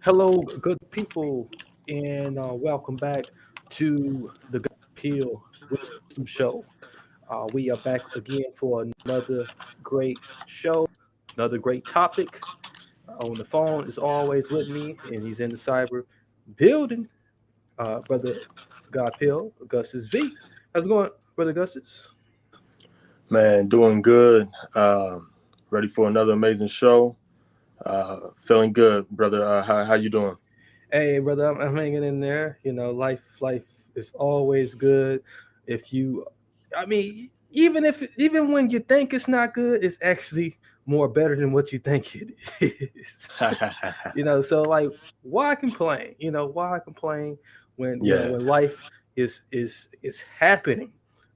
Hello, good people, and welcome back to the Peel Wisdom Show. We are back again for another great show, another great topic. On the phone is always with me, and he's in the cyber building. Brother God Peel, Augustus V. How's it going, Brother Augustus? Man, doing good. Ready for another amazing show. Feeling good, brother. How you doing? Hey, brother, I'm hanging in there. You know, life is always good. If you, I mean, even when you think it's not good, it's actually more better than what you think it is. So like, why complain? Why complain when Yeah, when life is happening,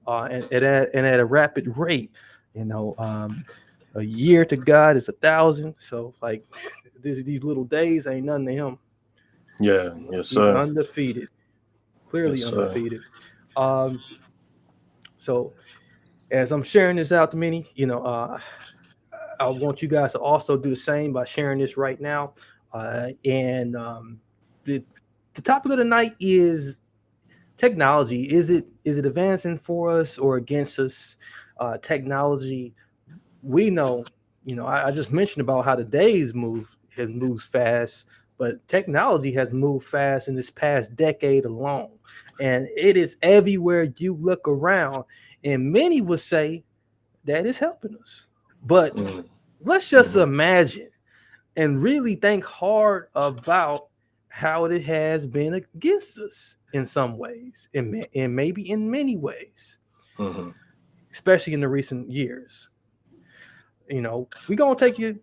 and at a rapid rate. You know, a year to God is 1,000. So like, these little days ain't nothing to him. yeah, yes, He's sir. undefeated, Yes, clearly sir. undefeated. Um, so as I'm sharing this out to many, I want you guys to also do the same by sharing this right now. And the the topic of the night is technology. Is it advancing for us or against us? Technology. We know, I just mentioned about how the days move has moved fast, but technology has moved fast in this past decade alone, and it is everywhere you look around. And many would say that it's helping us, but Mm, let's just hmm. imagine and really think hard about how it has been against us in some ways, and maybe in many ways, Hmm. especially in the recent years. We're gonna take you,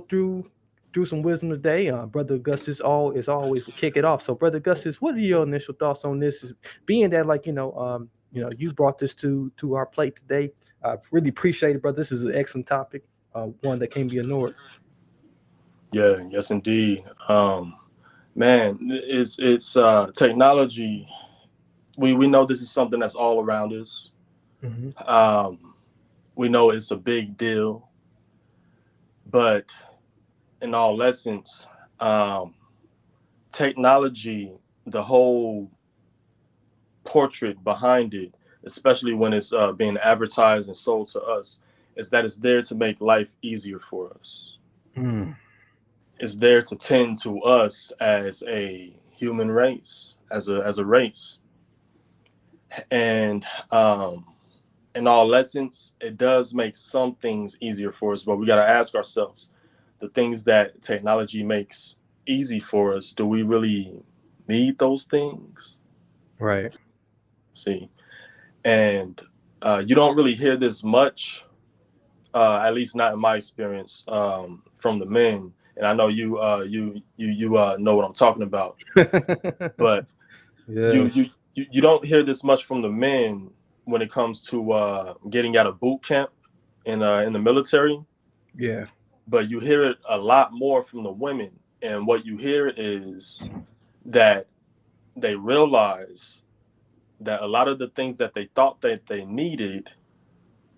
through some wisdom today. Brother Augustus is always will kick it off. So, Brother Augustus, what are your initial thoughts on this? Is being that, like, you brought this to our plate today. I really appreciate it, brother. This is an excellent topic, one that can't be ignored. Yeah, yes, indeed. Man, it's technology. We know this is something that's all around us. Hmm. Um, we know it's a big deal, but in all essence, um, technology, the whole portrait behind it, especially when it's being advertised and sold to us, is that it's there to make life easier for us. Mm. It's there to tend to us as a human race, as a race, and in all essence, it does make some things easier for us. But we got to ask ourselves, the things that technology makes easy for us, do we really need those things? Right. See, and you don't really hear this much, at least not in my experience, from the men. And I know you know what I'm talking about, but you Yeah. you you don't hear this much from the men when it comes to getting out of boot camp in the military, Yeah. but you hear it a lot more from the women. And what you hear is that they realize that a lot of the things that they thought that they needed,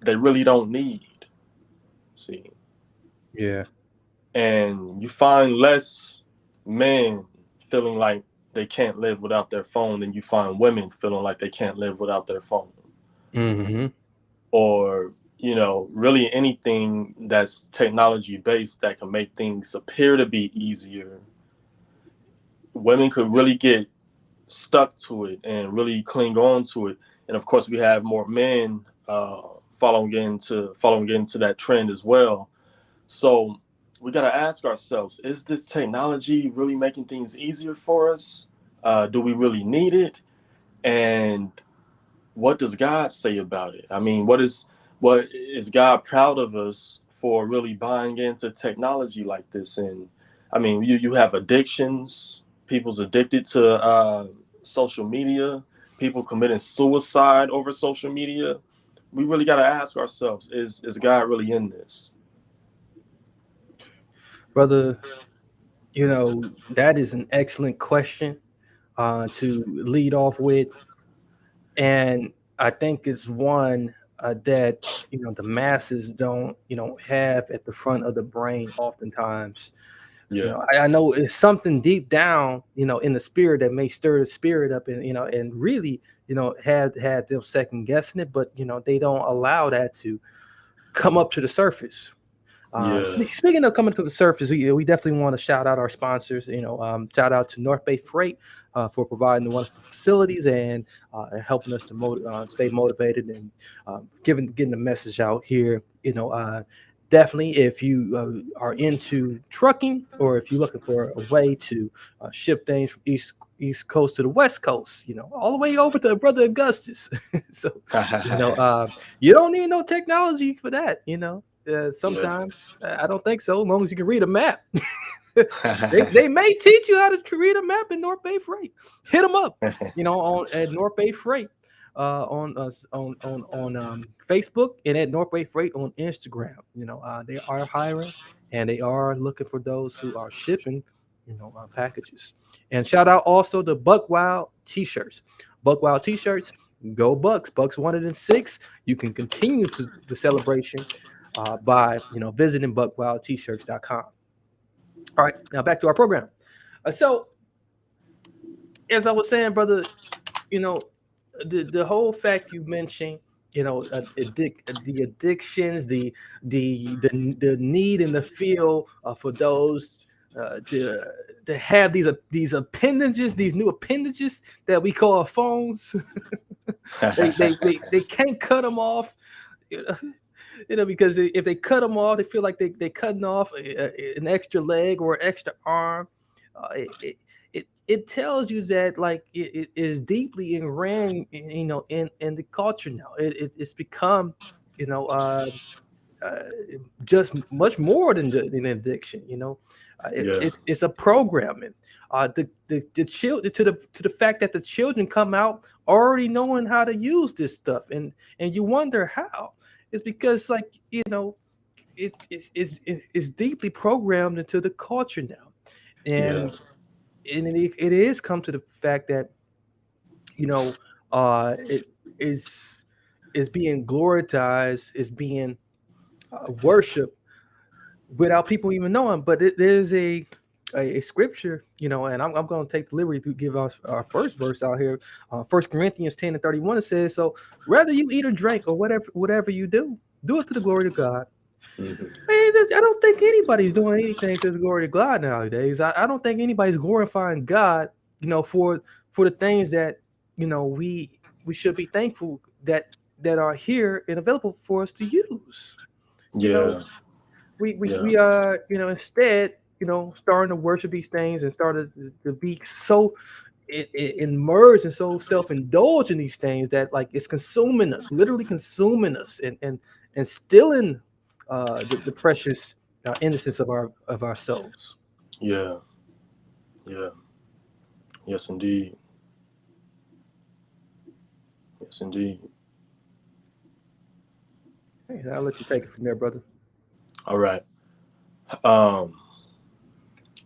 they really don't need. See, Yeah. and you find less men feeling like they can't live without their phone than you find women feeling like they can't live without their phone, Hmm. or really anything that's technology based that can make things appear to be easier. Women could really get stuck to it and really cling on to it, and of course we have more men following into that trend as well. So we got to ask ourselves, is this technology really making things easier for us? Do we really need it? And what does God say about it? I mean, what is God proud of us for really buying into technology like this? And I mean, you have addictions. People's addicted to social media. People committing suicide over social media. We really got to ask ourselves: Is God really in this? Brother, that is an excellent question to lead off with. And I think it's one that the masses don't have at the front of the brain oftentimes. You Yeah. know, I know it's something deep down, in the spirit that may stir the spirit up, and really, had them second guessing it, but they don't allow that to come up to the surface. Yeah. Speaking of coming to the surface, we definitely want to shout out our sponsors. Shout out to North Bay Freight for providing the wonderful facilities and helping us to stay motivated and getting the message out here. Definitely, if you are into trucking or if you're looking for a way to ship things from East Coast to the West Coast, all the way over to Brother Augustus. So, you know, uh, you don't need no technology for that. Yeah. Sometimes I don't think so. As long as you can read a map, they may teach you how to read a map in North Bay Freight. Hit them up, on at North Bay Freight on us on Facebook and at North Bay Freight on Instagram. They are hiring and they are looking for those who are shipping, packages. And shout out also to Buck Wild T-shirts. Buck Wild T-shirts. Go Bucks! Bucks 106. You can continue to the celebration by visiting buckwildtshirts.com. All right, now back to our program. So, as I was saying, brother, you know, the whole fact you mentioned, the addictions, the need and the feel for those to have these appendages, these new appendages that we call phones. They can't cut them off. You know, because if they cut them off, they feel like they cutting off an extra leg or an extra arm. It tells you that like it is deeply ingrained, in the culture now. It's become, you know, uh, just much more than an addiction. Yeah. It's a programming. The children to the fact that the children come out already knowing how to use this stuff, and you wonder how. It's because like it's deeply programmed into the culture now, Yeah. and it is come to the fact that you know it is being glorified, is being worshipped without people even knowing. But there's a scripture, and I'm going to take the liberty to give us our first verse out here. 1 Corinthians 10:31. It says, so whether you eat or drink or whatever you do it to the glory of God. Mhm. I don't think anybody's doing anything to the glory of God nowadays. I don't think anybody's glorifying God, for the things that we should be thankful that are here and available for us to use. You know, Yeah. we Yeah. are instead starting to worship these things and started to be so immersed and so self-indulged in these things that like it's consuming us, literally consuming us, and stealing the precious innocence of our souls. Yeah. Yeah. Yes, indeed. Yes, indeed. Hey, I'll let you take it from there, brother. All right. Um.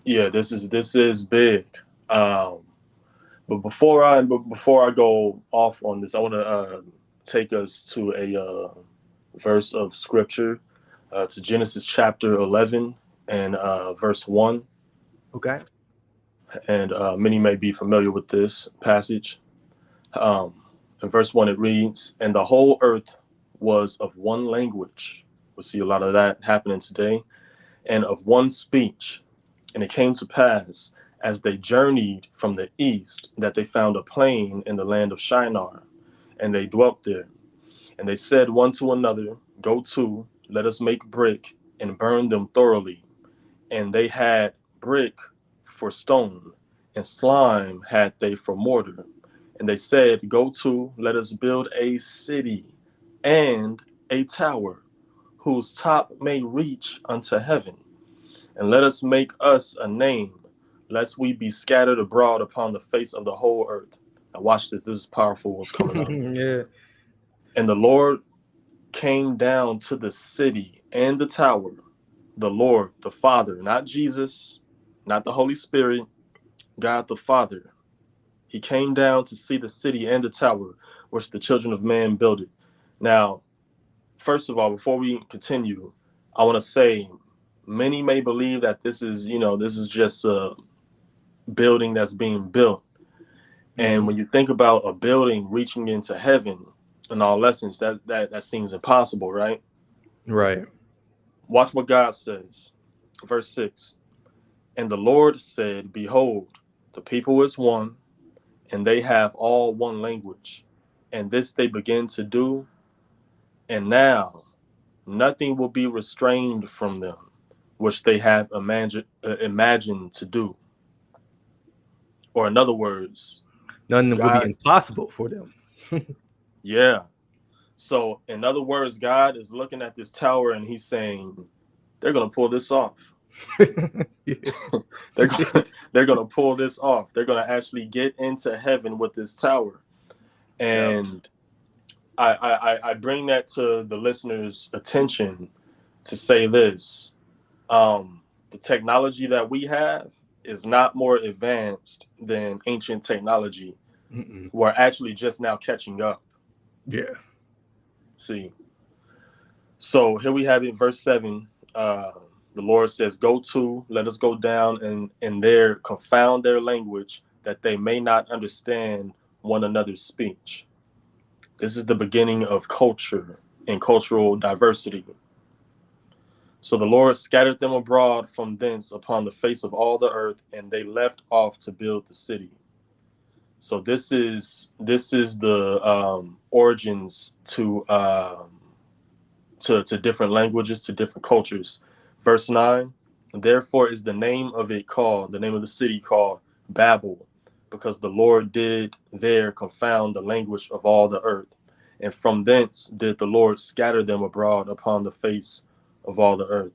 Yeah. This is big. Um. But before I go off on this, I want to take us to a verse of scripture, to Genesis chapter 11 and verse 1. Okay. And many may be familiar with this passage. Um, in verse 1, it reads, and the whole earth was of one language. We see a lot of that happening today, and of one speech. And it came to pass, as they journeyed from the east, that they found a plain in the land of Shinar, and they dwelt there. And they said one to another, go to, let us make brick, and burn them thoroughly. And they had brick for stone, and slime had they for mortar. And they said, go to, let us build a city and a tower, whose top may reach unto heaven. And let us make us a name, lest we be scattered abroad upon the face of the whole earth. Now, watch this. This is powerful what's coming up. Yeah. And the Lord came down to the city and the tower. The Lord, the Father, not Jesus, not the Holy Spirit, God the Father. He came down to see the city and the tower, which the children of man builded. Now, first of all, before we continue, I want to say Many may believe that this is, this is just a building that's being built. And Hmm. when you think about a building reaching into heaven in all lessons, that seems impossible, right? Right. Watch what God says. Verse 6. And the Lord said, behold, the people is one, and they have all one language. And this they begin to do, and now nothing will be restrained from them, which they have imagined to do. Or in other words, Nothing will be God, impossible for them. yeah. So in other words, God is looking at this tower and he's saying, they're gonna pull this off. Yeah. They're gonna, they're gonna pull this off. They're gonna actually get into heaven with this tower. Yep. And I bring that to the listeners' attention to say this. The technology that we have is not more advanced than ancient technology. Mm-mm. We're actually just now catching up. Yeah. See, so here we have it, verse 7. The Lord says, go to, let us go down and there confound their language that they may not understand one another's speech. This is the beginning of culture and cultural diversity. So the Lord scattered them abroad from thence upon the face of all the earth, and they left off to build the city. So this is the origins to different languages, to different cultures. Verse 9, therefore is the name of the city called Babel, because the Lord did there confound the language of all the earth. And from thence did the Lord scatter them abroad upon the face of all the earth.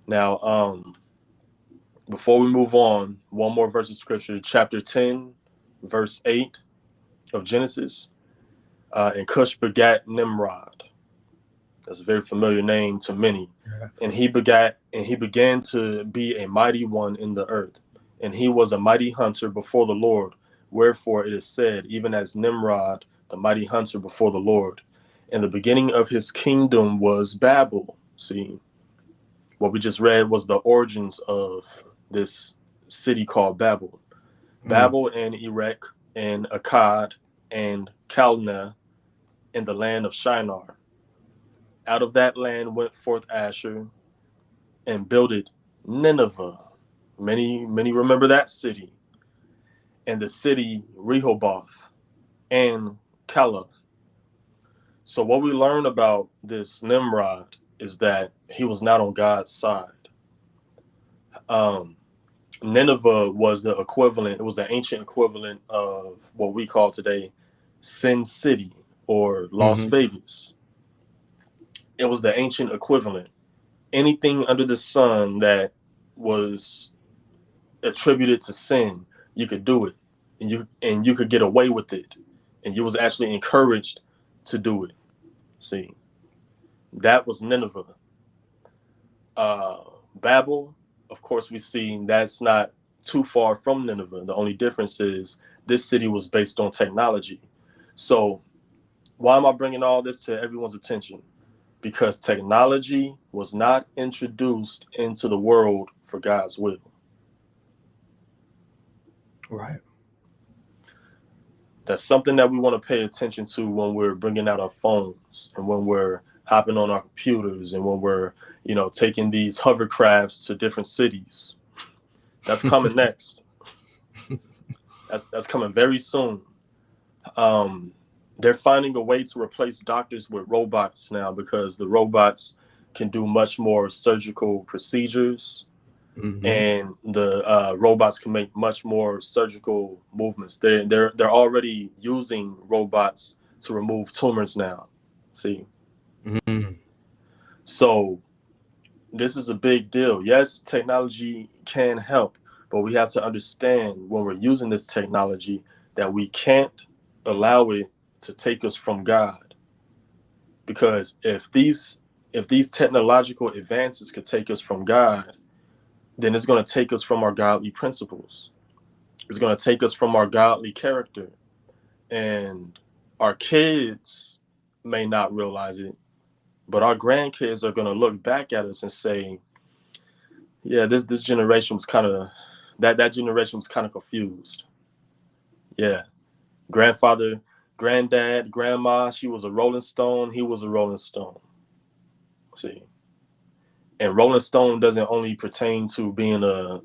Now, before we move on, one more verse of scripture, chapter 10, verse 8 of Genesis. And Cush begat Nimrod. That's a very familiar name to many. Yeah. And he began to be a mighty one in the earth. And he was a mighty hunter before the Lord. Wherefore it is said, even as Nimrod, the mighty hunter before the Lord. And the beginning of his kingdom was Babel. See, what we just read was the origins of this city called Babel. Mm. Babel and Erech and Akkad and Calneh in the land of Shinar. Out of that land went forth Asher and builded Nineveh. Many remember that city. And the city Rehoboth and Calah. So what we learn about this Nimrod is that he was not on God's side. Um, Nineveh was the equivalent, it was the ancient equivalent of what we call today Sin City or Las Hmm. Vegas. It was the ancient equivalent. Anything under the sun that was attributed to sin, you could do it, and you could get away with it, and you was actually encouraged to do it. See, that was Nineveh. Uh, Babel, of course, we see that's not too far from Nineveh. The only difference is this city was based on technology. So why am I bringing all this to everyone's attention? Because technology was not introduced into the world for God's will. Right. That's something that we want to pay attention to when we're bringing out our phones and when we're hopping on our computers and when we're, taking these hovercrafts to different cities. That's coming next. That's coming very soon. Um, they're finding a way to replace doctors with robots now because the robots can do much more surgical procedures Hmm. and the robots can make much more surgical movements. They're already using robots to remove tumors now. See, Hmm. so this is a big deal. Yes, technology can help, but we have to understand when we're using this technology that we can't allow it to take us from God. Because if these technological advances could take us from God, then it's going to take us from our godly principles. It's going to take us from our godly character. And our kids may not realize it, but our grandkids are going to look back at us and say, Yeah, this generation was kind of that generation was kind of confused. Yeah, grandfather, granddad, grandma, she was a Rolling Stone. He was a Rolling Stone. See, and Rolling Stone doesn't only pertain to being a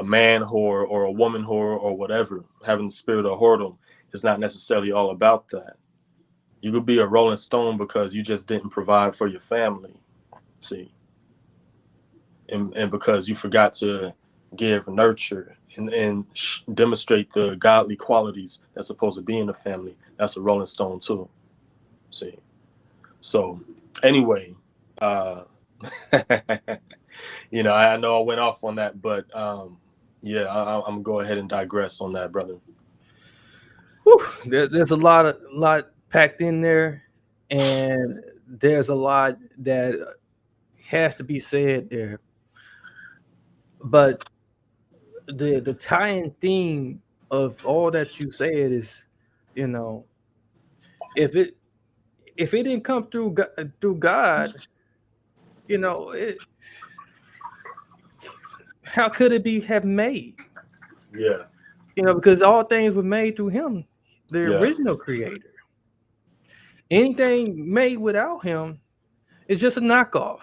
man whore or a woman whore or whatever. Having the spirit of whoredom is not necessarily all about that. You could be a Rolling Stone because you just didn't provide for your family. See, and because you forgot to give nurture and demonstrate the godly qualities that's supposed to be in the family. That's a Rolling Stone too. See, so anyway, uh, I know I went off on that, but yeah, I'm gonna go ahead and digress on that, brother. Whew, there's a lot packed in there, and there's a lot that has to be said there. But the tying theme of all that you said is, you know, if it if it didn't come through God, you know, how could it be have made? Yeah, You know, because all things were made through Him, the yeah, original Creator. Anything made without Him is just a knockoff.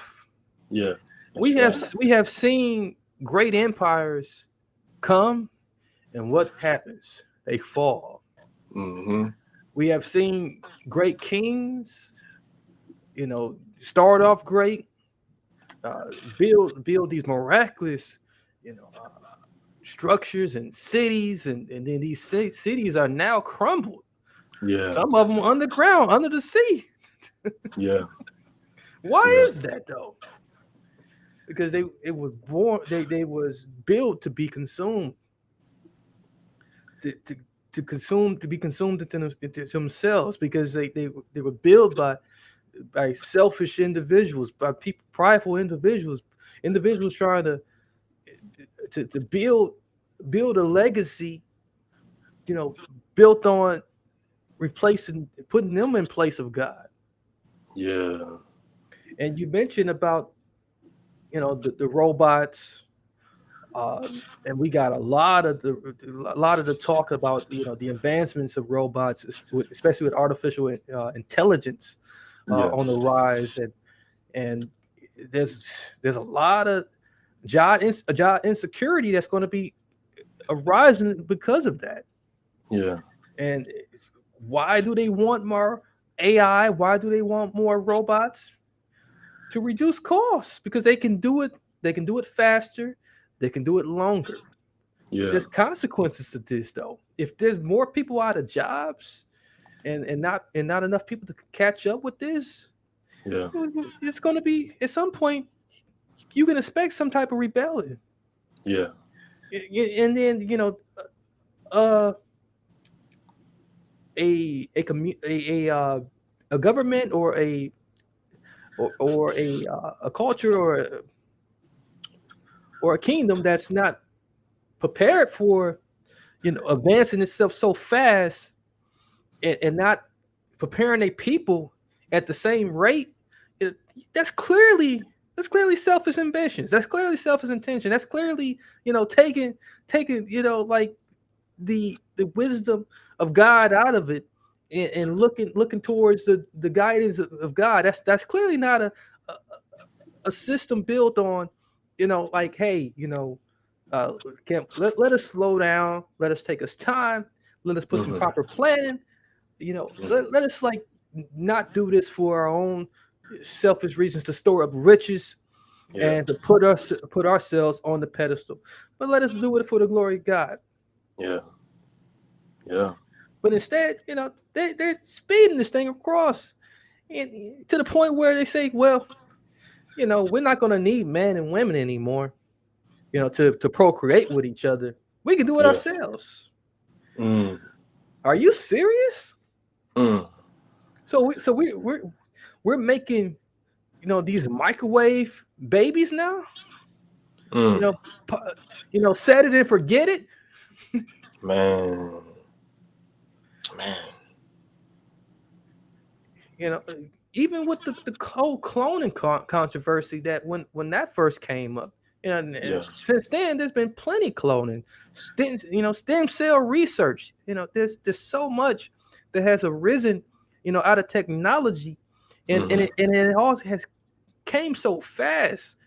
yeah. We That's have right. we have seen great empires come, and what happens? They fall. Mm-hmm. We have seen great kings, start off great, build these miraculous, you know, structures and cities, and then these cities are now crumbled. Yeah, Some of them underground, under the sea. yeah, Why yeah, is that though? Because it was born, they was built to be consumed, to, to, to be consumed into themselves, because they were built by selfish individuals, by people, prideful individuals trying to build a legacy, you know, built on replacing, putting them in place of God. yeah, And you mentioned about, the robots, and we got a lot of the talk about, the advancements of robots, especially with artificial intelligence yeah, on the rise, and there's a lot of job insecurity that's going to be arising because of that. yeah, And why do they want more AI? Why do they want more robots? To reduce costs, because they can do it. They can do it faster. They can do it longer. yeah, There's consequences to this, though. If there's more people out of jobs, and not enough people to catch up with this, yeah, it's going to be, at some point, you can expect some type of rebellion. yeah, And then, uh a government, or a culture, or a kingdom that's not prepared for, advancing itself so fast, and not preparing a people at the same rate. it, that's clearly selfish ambitions. That's clearly selfish intention. That's clearly, taking, like, the wisdom of God out of it, and looking towards the guidance of God. That's clearly not a, a system built on, like, hey, uh, can let us slow down, let us take us time, let us put some mm-hmm. proper planning, let us, like, not do this for our own selfish reasons, to store up riches, Yeah, and to put ourselves on the pedestal, but let us do it for the glory of God. yeah, yeah, But instead, they're speeding this thing across, and to the point where they say, well, we're not going to need men and women anymore, to procreate with each other. We can do it yeah, ourselves. mm, Are you serious? mm, So we're making, these microwave babies now. You mm. know, set it and forget it. Man, man, You know, even with the whole cloning controversy, that when that first came up. And Yeah. since then, there's been plenty cloning, stem cell research. There's so much that has arisen, out of technology, Hmm. and it all has came so fast,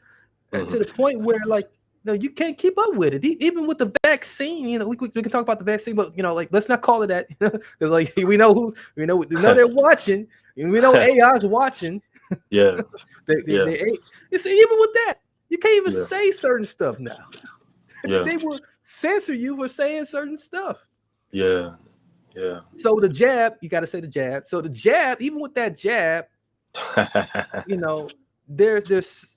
to the Hmm. point where, like, you can't keep up with it. Even with the vaccine, we can talk about the vaccine, but like, let's not call it that. 'Cause, like, we know they're watching, and we know AI's watching. Yeah. Yeah. It's even with that, you can't even Yeah. say certain stuff now. Yeah. They will censor you for saying certain stuff. Yeah. Yeah. So the jab, you got to say the jab. So the jab, even with that jab, you know, there's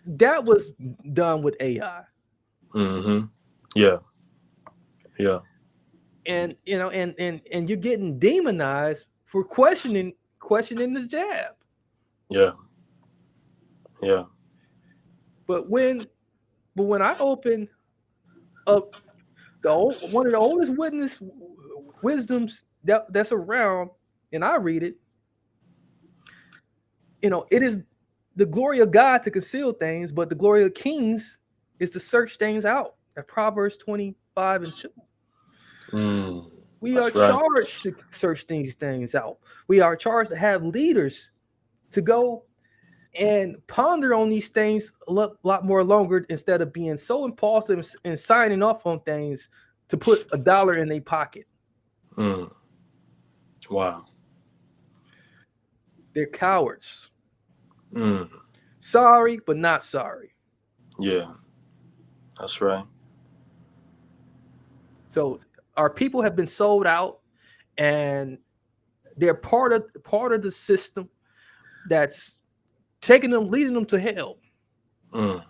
that was done with AI, Hmm. Yeah. Yeah. and you're getting demonized for questioning the jab. Yeah. Yeah. But when I open up one of the oldest wisdoms that's around, and I read it, it is the glory of God to conceal things, but the glory of kings is to search things out. That Proverbs 25:2. Mm. We are That's right. charged to search these things out. We are charged to have leaders to go and ponder on these things a lot more longer, instead of being so impulsive and signing off on things to put a dollar in their pocket. Mm. Wow. They're cowards. Mm. Sorry, but not sorry. Yeah. That's right. So our people have been sold out, and they're part of the system that's leading them to hell. Mm.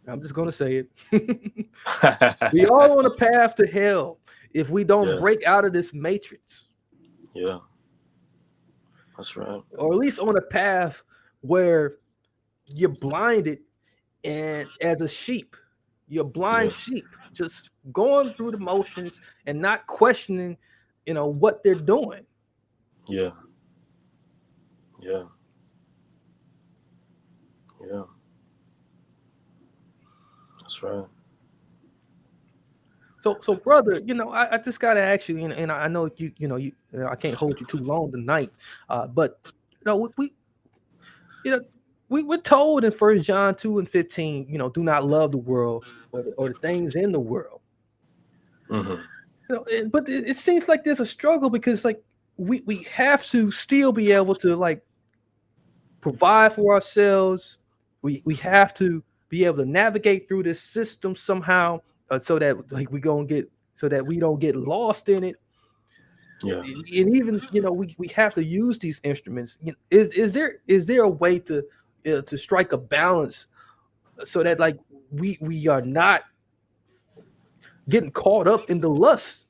I'm just gonna say it. We all on a path to hell if we don't Yeah. break out of this matrix, Yeah. That's right. or at least on a path where you're blinded, and as a sheep, you're blind Yeah. sheep, just going through the motions and not questioning, what they're doing. Yeah. Yeah. Yeah. That's right. So brother, I just gotta ask you, and I know I can't hold you too long tonight, but we you know we're told in First John 2:15, do not love the world, or the things in the world. Hmm. But it seems like there's a struggle, because, like, we have to still be able to, like, provide for ourselves. We have to be able to navigate through this system somehow, so that, like, so that we don't get lost in it. Yeah. And even, we have to use these instruments. Is there a way to strike a balance, so that, like, we are not getting caught up in the lust,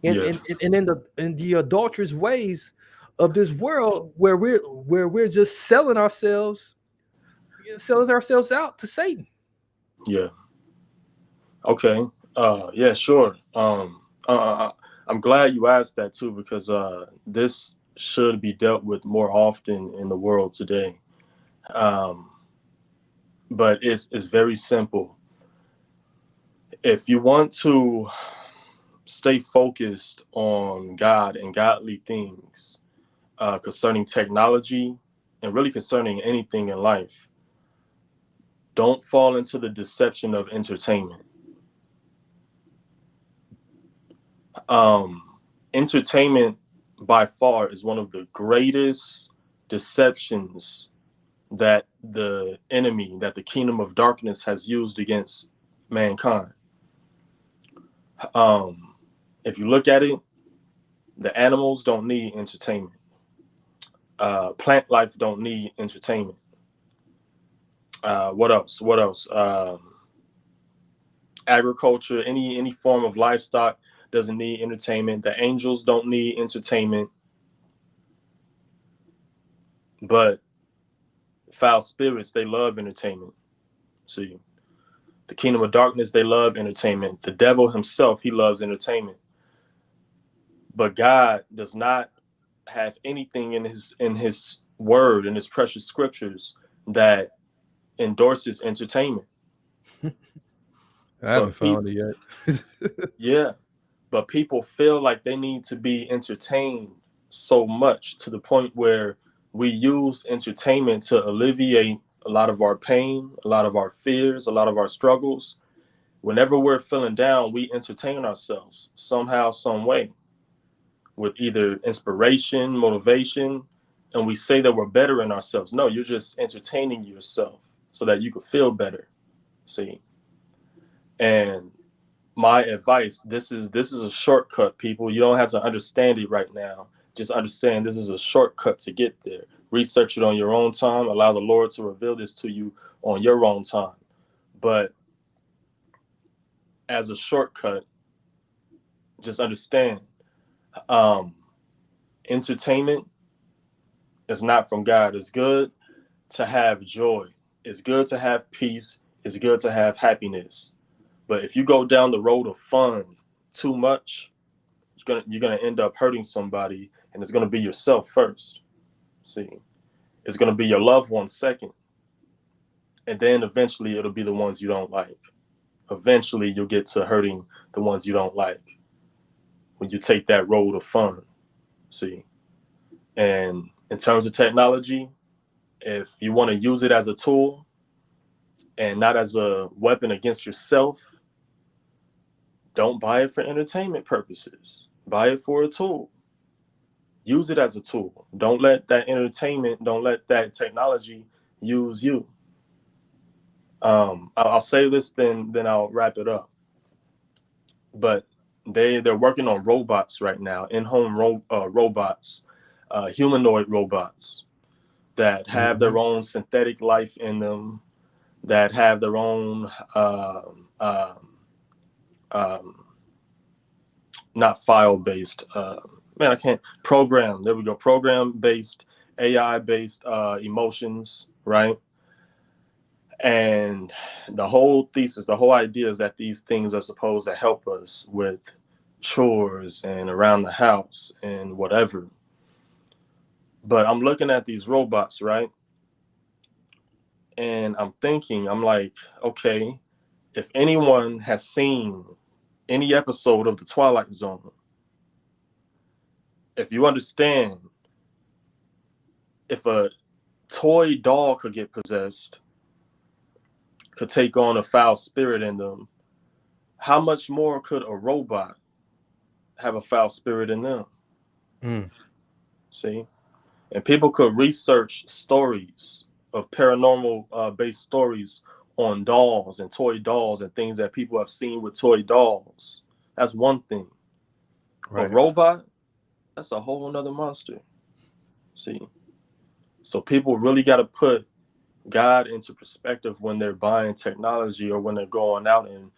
and Yeah. in the adulterous ways of this world, where we're just selling ourselves out to Satan. Yeah. Okay. Yeah, sure. I'm glad you asked that too, because this should be dealt with more often in the world today. Um, but it's very simple. If you want to stay focused on God and godly things, concerning technology and really concerning anything in life, don't fall into the deception of entertainment. Um, Entertainment, by far, is one of the greatest deceptions that the enemy, that the kingdom of darkness has used against mankind. Um, if you look at it, the animals don't need entertainment. Plant life don't need entertainment. What else? What else? Agriculture, any form of livestock doesn't need entertainment. The angels don't need entertainment, but foul spirits, they love entertainment. See, the kingdom of darkness, they love entertainment. The devil himself, he loves entertainment. But God does not have anything in his word, in his precious scriptures, that endorses entertainment. I haven't But found people, it yet. yeah, but people feel like they need to be entertained so much to the point where we use entertainment to alleviate a lot of our pain, a lot of our fears, a lot of our struggles. Whenever we're feeling down, we entertain ourselves somehow, some way, with either inspiration, motivation, and we say that we're better in ourselves. No, you're just entertaining yourself so that you can feel better. See? And my advice, this is a shortcut, people. You don't have to understand it right now. Just understand this is a shortcut to get there. Research it on your own time. Allow the Lord to reveal this to you on your own time. But as a shortcut, just understand, um, entertainment is not from God. It's good to have joy. It's good to have peace. It's good to have happiness. But if you go down the road of fun too much, you're gonna end up hurting somebody, and it's gonna be yourself first. See, it's gonna be your loved ones second, and then eventually it'll be the ones you don't like. Eventually you'll get to hurting the ones you don't like when you take that road of fun. See, and in terms of technology, if you want to use it as a tool and not as a weapon against yourself, don't buy it for entertainment purposes. Buy it for a tool. Use it as a tool. Don't let that entertainment, don't let that technology use you. I'll say this, then I'll wrap it up. But they're working on robots right now, in-home robots, humanoid robots that have their Mhm. own synthetic life in them, that have their own um, not file based. Man, I can't program. There we go. Program based, AI based emotions, right? And the whole thesis, the whole idea is that these things are supposed to help us with chores and around the house and whatever. But I'm looking at these robots, right? And I'm thinking, I'm like, okay, if anyone has seen any episode of The Twilight Zone, if you understand, if a toy doll could get possessed, could take on a foul spirit in them, how much more could a robot have a foul spirit in them? Mm. See? And people could research stories of paranormal based stories on dolls and toy dolls and things that people have seen with toy dolls. That's one thing. But Right. robot, that's a whole nother monster. See? So people really got to put God into perspective when they're buying technology or when they're going out and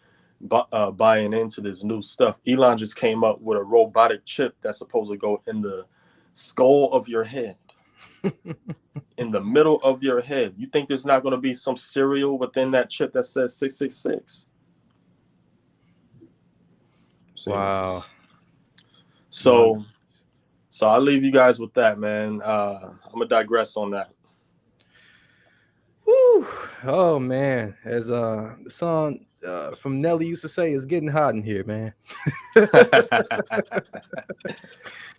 buying into this new stuff. Elon just came up with a robotic chip that's supposed to go in the skull of your head, in the middle of your head. You think there's not going to be some cereal within that chip that says 666? See, Wow. My so I'll leave you guys with that, man. I'm gonna digress on that. Whew. Oh man, as the song from Nelly used to say, it's getting hot in here, man.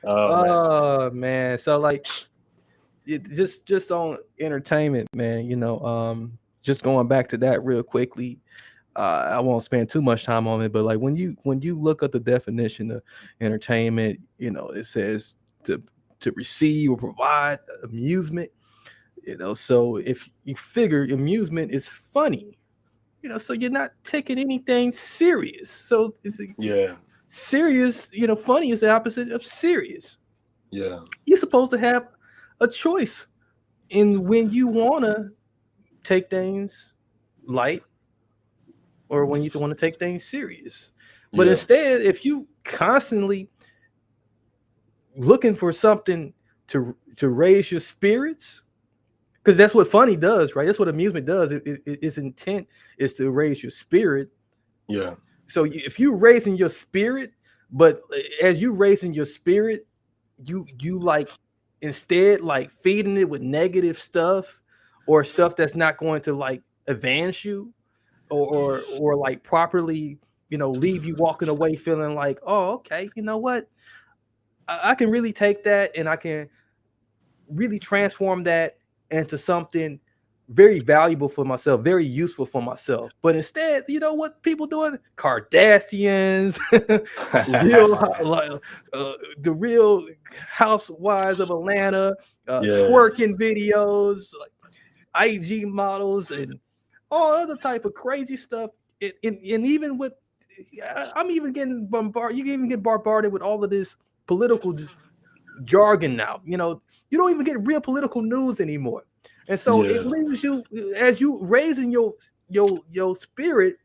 Oh man, Oh man, so like just on entertainment, man. Just going back to that real quickly. I won't spend too much time on it, but like when you look at the definition of entertainment, it says to receive or provide amusement. So if you figure amusement is funny, so you're not taking anything serious. So yeah, serious, funny is the opposite of serious. yeah, You're supposed to have a choice in when you want to take things light or when you want to take things serious. But yeah, instead, if you constantly looking for something to raise your spirits, because that's what funny does, right? That's what amusement does. Its intent is to raise your spirit. yeah, So if you raising your spirit, but as you raising your spirit, you like instead like feeding it with negative stuff or stuff that's not going to like advance you, or like properly, leave you walking away feeling like, oh, okay, you know what, I can really take that and I can really transform that into something very valuable for myself, very useful for myself. But instead, you know what people doing? Kardashians, real like, the real housewives of Atlanta, Yeah. twerking videos, like IG models, and all other type of crazy stuff. And even with, I'm even getting bombarded. You can even get bombarded with all of this political jargon now. You don't even get real political news anymore, and so it Yeah. leaves you, as you raising your spirit.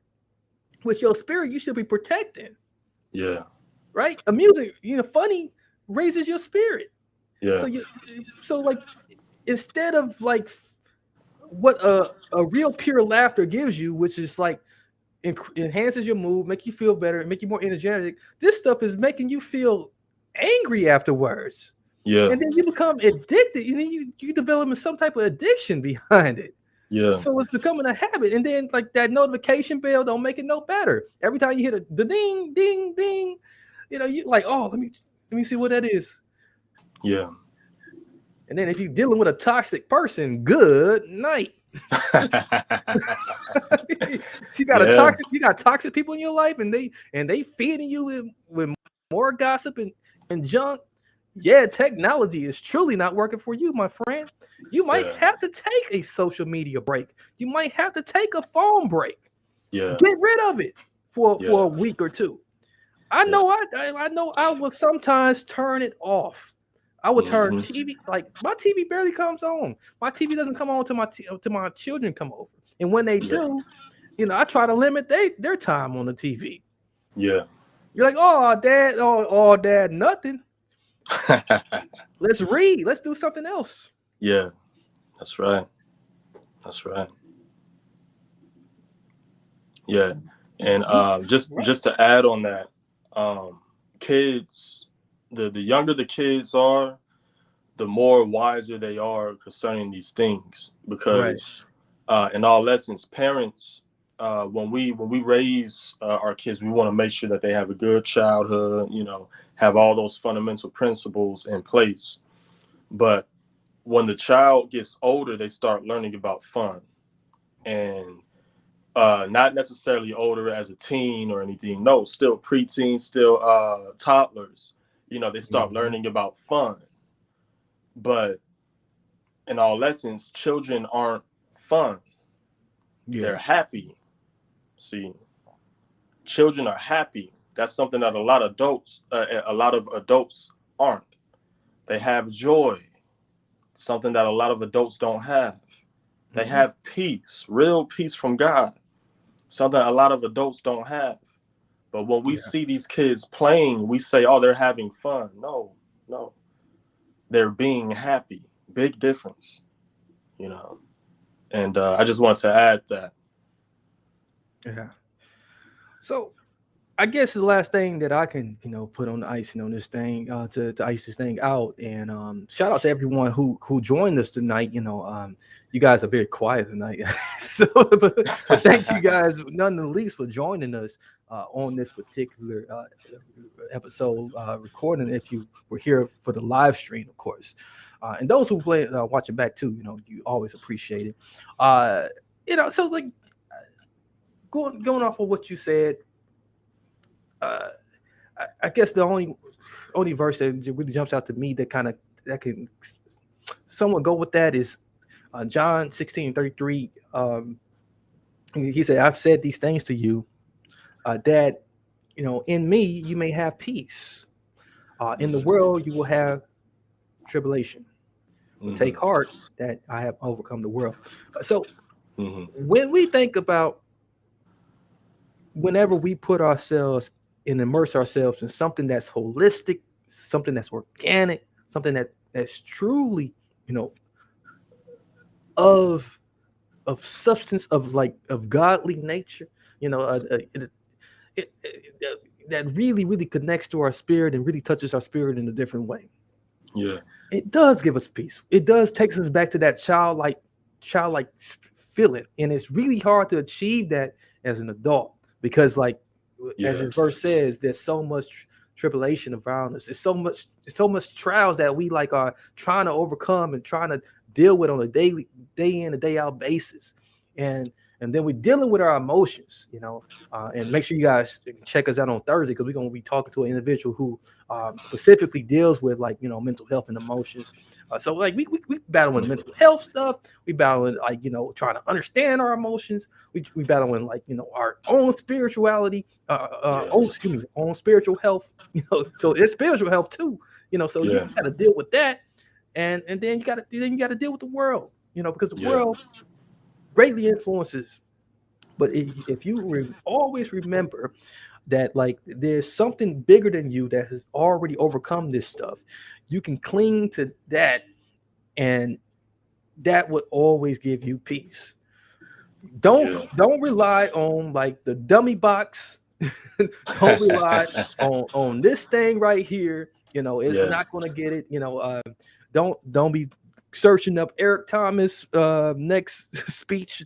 With your spirit, you should be protecting, Yeah. right? A music, funny raises your spirit. Yeah. So so like, instead of like what a real pure laughter gives you, which is like enhances your mood, make you feel better, make you more energetic. This stuff is making you feel angry afterwards, Yeah. and then you become addicted, and then you develop some type of addiction behind it. Yeah. So it's becoming a habit, and then like that notification bell don't make it no better. Every time you hit the ding ding ding, you like, oh, let me see what that is. Yeah. And then if you're dealing with a toxic person, good night. Yeah. You got toxic people in your life, and they feeding you with more gossip and junk. Yeah, technology is truly not working for you, my friend. You might Yeah. have to take a social media break. You might have to take a phone break. Yeah. Get rid of it for Yeah. a week or two. I Yeah. know I know I will sometimes turn it off. I would turn Hmm. TV, like my TV barely comes on. My TV doesn't come on till my children come over. And when they Yeah. do, I try to limit their time on the TV. Yeah. You're like, oh, dad, oh, dad, nothing. Let's read. Let's do something else. Yeah. That's right. That's right. Yeah. And I'm not right. just to add on that, um, kids, the younger the kids are, the more wiser they are concerning these things. Right. Because in all lessons, parents, when we raise our kids, we want to make sure that they have a good childhood. Have all those fundamental principles in place. But when the child gets older, they start learning about fun, and not necessarily older as a teen or anything. No, still preteen, still toddlers. They start Mhm. learning about fun. But in all essence, children aren't fun. Yeah. They're happy. See, children are happy. That's something that a lot of adults aren't. They have joy, something that a lot of adults don't have. They Mhm. have peace, real peace from God, something a lot of adults don't have. But when we Yeah. see these kids playing, we say, oh, they're having fun. No, no, they're being happy. Big difference, you know. And I just wanted to add that. Yeah. So I guess the last thing that I can, put on the icing on this thing, to ice this thing out, and shout out to everyone who joined us tonight. You guys are very quiet tonight, so but thank you guys none the least for joining us on this particular episode recording. If you were here for the live stream, of course, and those who play watching back too, you always appreciate it. Uh, so like going off of what you said. Uh, I guess the only verse that really jumps out to me that can somewhat go with that is John 16:33. He said, "I've said these things to you, that in me you may have peace. In the Hmm. world you will have tribulation, but take Hmm. heart that I have overcome the world." So Hmm. when we think about, whenever we put ourselves and immerse ourselves in something that's holistic, something that's organic, something that's truly, you know, of substance, of like of godly nature, you know, that really really connects to our spirit and really touches our spirit in a different way. Yeah. It does give us peace. It does takes us back to that childlike. childlike feeling, and it's really hard to achieve that as an adult because, like, as Yeah. his verse says, there's so much tribulation around us. It's so much trials that we like are trying to overcome and trying to deal with on a daily, day in and day out basis, and and then we're dealing with our emotions, you know. And make sure you guys check us out on Thursday because we're going to be talking to an individual who specifically deals with, like, you know, mental health and emotions. So like we battling mental health stuff. We battling, like, you know, trying to understand our emotions. We battling, like, you know, our own spirituality, Yeah. excuse me, own spiritual health. You know, so it's spiritual health too. You know, so you Yeah. got to deal with that, and then you got to deal with the world. You know, because the Yeah. world greatly influences. But if you always remember that, like, there's something bigger than you that has already overcome this stuff, you can cling to that, and that would always give you peace. don't Yeah. don't rely on, like, the dummy box. Don't rely on this thing right here. You know, it's Yeah. not going to get it. You know, don't be searching up Eric Thomas next speech.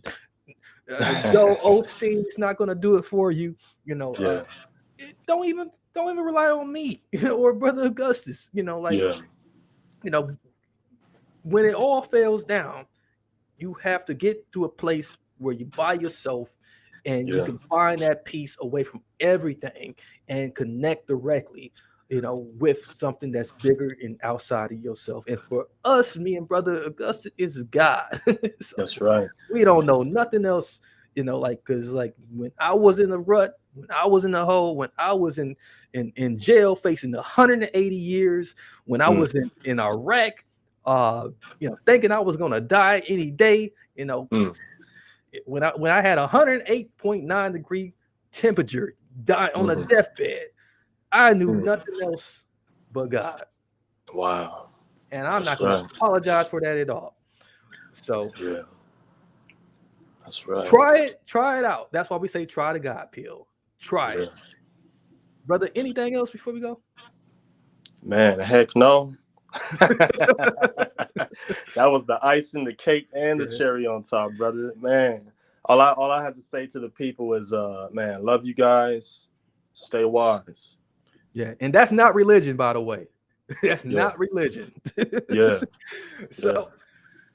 Joe Osteen is not going to do it for you. You know, Yeah. don't even rely on me, you know, or Brother Augustus. You know, like, Yeah. you know, when it all fails down, you have to get to a place where you by yourself and you Yeah. can find that peace away from everything and connect directly, you know, with something that's bigger and outside of yourself. And for us, me and Brother Augustus, is God. That's So right. we don't know nothing else, you know, like, because, like, when I was in the rut, when I was in the hole, when I was in jail facing 180 years, when I Mm. was in Iraq, uh you know, thinking I was gonna die any day, you know, Mm. when I had 108.9 degree temperature, dying on a Hmm. deathbed, I knew Mm. nothing else but God, Wow. and I'm not That's gonna right. apologize for that at all. So Yeah. That's right. try it out. That's why we say try the God pill. Try Yeah. it, brother. Anything else before we go? Man, heck no. That was the icing, the cake, and the Yeah, cherry on top, brother. Man, all I have to say to the people is, man, love you guys. Stay wise. yeah, and that's not religion, by the way. That's Yeah. not religion. Yeah. So Yeah.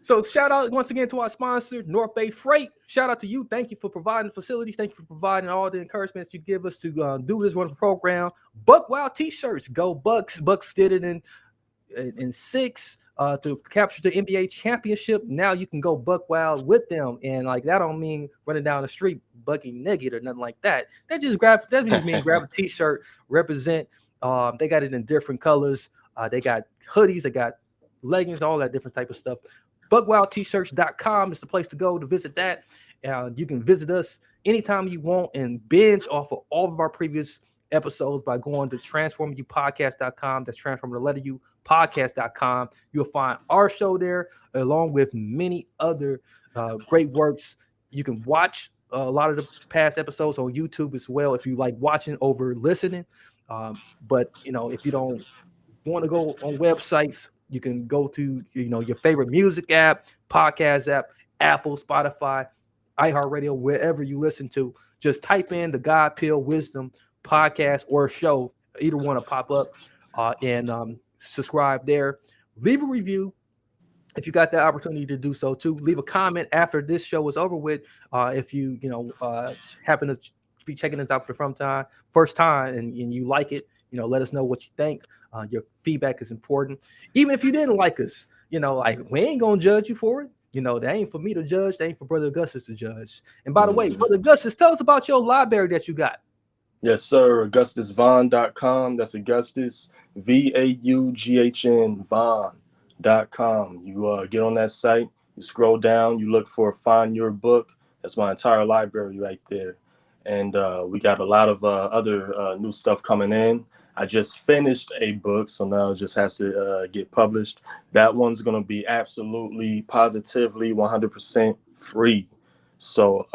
So shout out once again to our sponsor, North Bay Freight. Shout out to you. Thank you for providing facilities. Thank you for providing all the encouragements you give us to do this one program. Buck Wild T-shirts. Go Bucks. Bucks did it in six to capture the NBA championship. Now you can go Buck Wild with them, and like that don't mean running down the street bucking naked or nothing like that. That just mean grab a T-shirt, represent. They got it in different colors. They got hoodies. They got leggings, all that different type of stuff. BuckWildT-shirts.com is the place to go to visit that. You can visit us anytime you want and binge off of all of our previous episodes by going to transformupodcast.com. That's transform the letter U podcast.com. You'll find our show there along with many other great works. You can watch a lot of the past episodes on YouTube as well if you like watching over listening. But you know, if you don't want to go on websites, you can go to, you know, your favorite music app, podcast app, Apple, Spotify, iHeartRadio, wherever you listen to. Just type in the God Pill Wisdom podcast or show. Either one will pop up, and subscribe there. Leave a review if you got the opportunity to do so too. Leave a comment after this show is over with. If you happen to be checking this out for the first time, and you like it, you know, let us know what you think. Your feedback is important. Even if you didn't like us, you know, like, we ain't gonna judge you for it. You know, that ain't for me to judge. That ain't for Brother Augustus to judge. And by the way, Mhm. Brother Augustus, tell us about your library that you got. Yes, sir. AugustusVaughn.com. That's Augustus, VAUGHN, Vaughn.com. You get on that site, you scroll down, you look for Find Your Book. That's my entire library right there. And we got a lot of other new stuff coming in. I just finished a book, so now it just has to get published. That one's going to be absolutely, positively, 100% free. So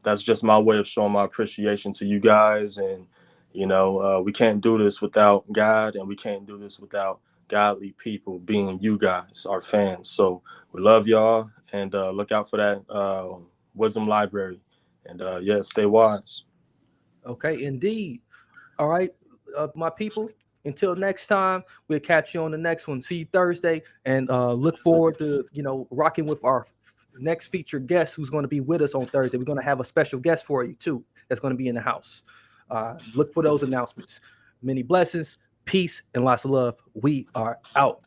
that's just my way of showing my appreciation to you guys. And, we can't do this without God, and we can't do this without godly people, being you guys, our fans. So we love y'all, and look out for that wisdom library. And yeah, stay wise. Okay, indeed. All right, my people. Until next time, we'll catch you on the next one. See you Thursday, and look forward to rocking with our next featured guest who's going to be with us on Thursday. We're going to have a special guest for you too. That's going to be in the house. Look for those announcements. Many blessings, peace, and lots of love. We are out.